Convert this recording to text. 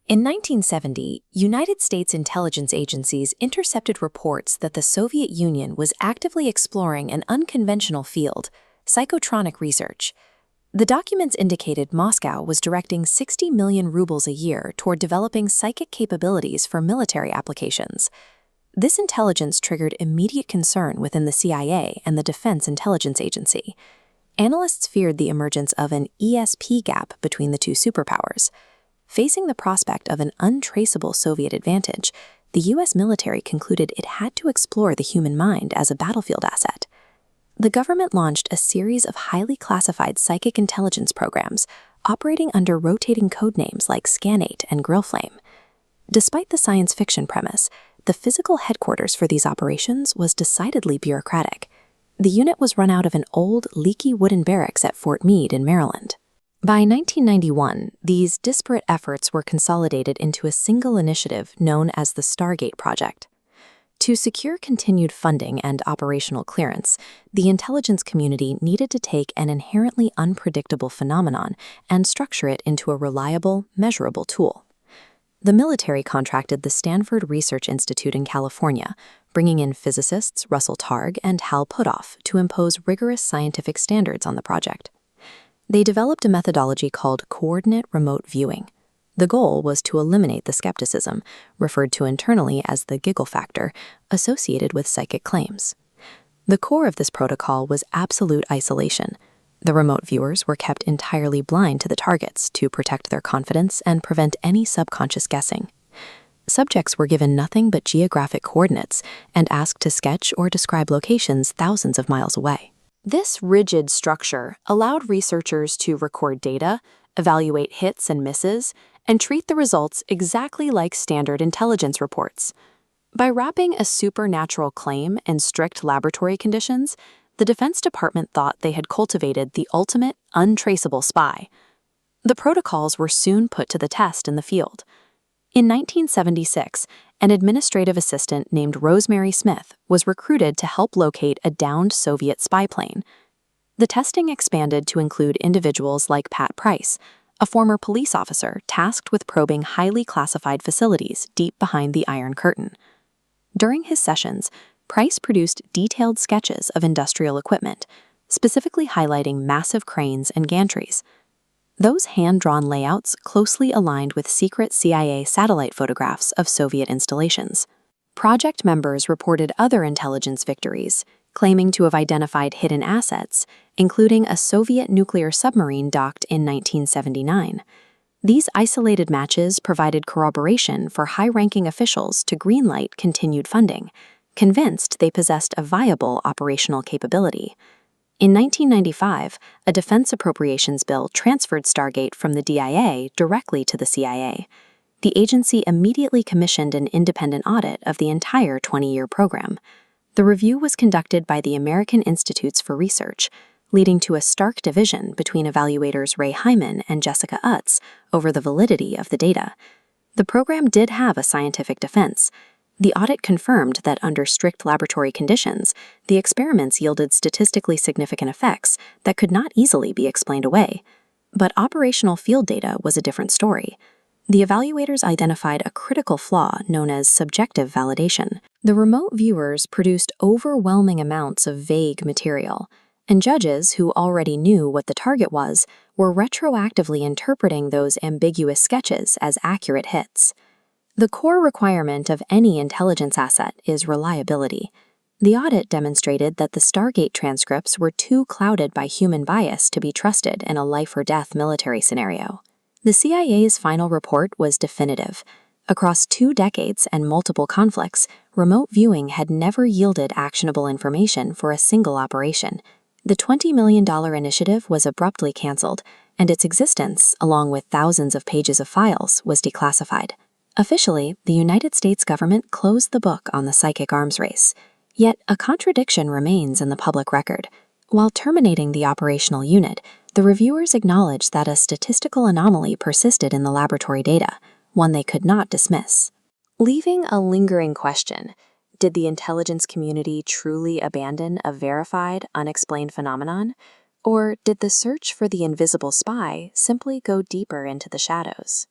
In 1970, United States intelligence agencies intercepted reports that the Soviet Union was actively exploring an unconventional field, psychotronic research. The documents indicated Moscow was directing 60 million rubles a year toward developing psychic capabilities for military applications. This intelligence triggered immediate concern within the CIA and the Defense Intelligence Agency. Analysts feared the emergence of an ESP gap between the two superpowers. Facing the prospect of an untraceable Soviet advantage, the U.S. military concluded it had to explore the human mind as a battlefield asset. The government launched a series of highly classified psychic intelligence programs, operating under rotating codenames like Scan8 and Grillflame. Despite the science fiction premise, the physical headquarters for these operations was decidedly bureaucratic. The unit was run out of an old, leaky wooden barracks at Fort Meade in Maryland. By 1991, these disparate efforts were consolidated into a single initiative known as the Stargate Project. To secure continued funding and operational clearance, the intelligence community needed to take an inherently unpredictable phenomenon and structure it into a reliable, measurable tool. The military contracted the Stanford Research Institute in California, bringing in physicists Russell Targ and Hal Puthoff to impose rigorous scientific standards on the project. They developed a methodology called coordinate remote viewing. The goal was to eliminate the skepticism, referred to internally as the giggle factor, associated with psychic claims. The core of this protocol was absolute isolation. The remote viewers were kept entirely blind to the targets to protect their confidence and prevent any subconscious guessing. Subjects were given nothing but geographic coordinates and asked to sketch or describe locations thousands of miles away. This rigid structure allowed researchers to record data, evaluate hits and misses, and treat the results exactly like standard intelligence reports. By wrapping a supernatural claim in strict laboratory conditions, the Defense Department thought they had cultivated the ultimate untraceable spy. The protocols were soon put to the test in the field. In 1976, an administrative assistant named Rosemary Smith was recruited to help locate a downed Soviet spy plane. The testing expanded to include individuals like Pat Price, a former police officer tasked with probing highly classified facilities deep behind the Iron Curtain. During his sessions, Price produced detailed sketches of industrial equipment, specifically highlighting massive cranes and gantries. Those hand-drawn layouts closely aligned with secret CIA satellite photographs of Soviet installations. Project members reported other intelligence victories, claiming to have identified hidden assets, including a Soviet nuclear submarine docked in 1979. These isolated matches provided corroboration for high-ranking officials to greenlight continued funding, convinced they possessed a viable operational capability. In 1995, a defense appropriations bill transferred Stargate from the DIA directly to the CIA. The agency immediately commissioned an independent audit of the entire 20-year program. The review was conducted by the American Institutes for Research, leading to a stark division between evaluators Ray Hyman and Jessica Utz over the validity of the data. The program did have a scientific defense. The audit confirmed that under strict laboratory conditions, the experiments yielded statistically significant effects that could not easily be explained away. But operational field data was a different story. The evaluators identified a critical flaw known as subjective validation. The remote viewers produced overwhelming amounts of vague material, and judges who already knew what the target was were retroactively interpreting those ambiguous sketches as accurate hits. The core requirement of any intelligence asset is reliability. The audit demonstrated that the Stargate transcripts were too clouded by human bias to be trusted in a life-or-death military scenario. The CIA's final report was definitive. Across 2 decades and multiple conflicts, remote viewing had never yielded actionable information for a single operation. The $20 million initiative was abruptly canceled, and its existence, along with thousands of pages of files, was declassified. Officially, the United States government closed the book on the psychic arms race. Yet a contradiction remains in the public record. While terminating the operational unit, the reviewers acknowledged that a statistical anomaly persisted in the laboratory data, one they could not dismiss. Leaving a lingering question, did the intelligence community truly abandon a verified, unexplained phenomenon? Or did the search for the invisible spy simply go deeper into the shadows?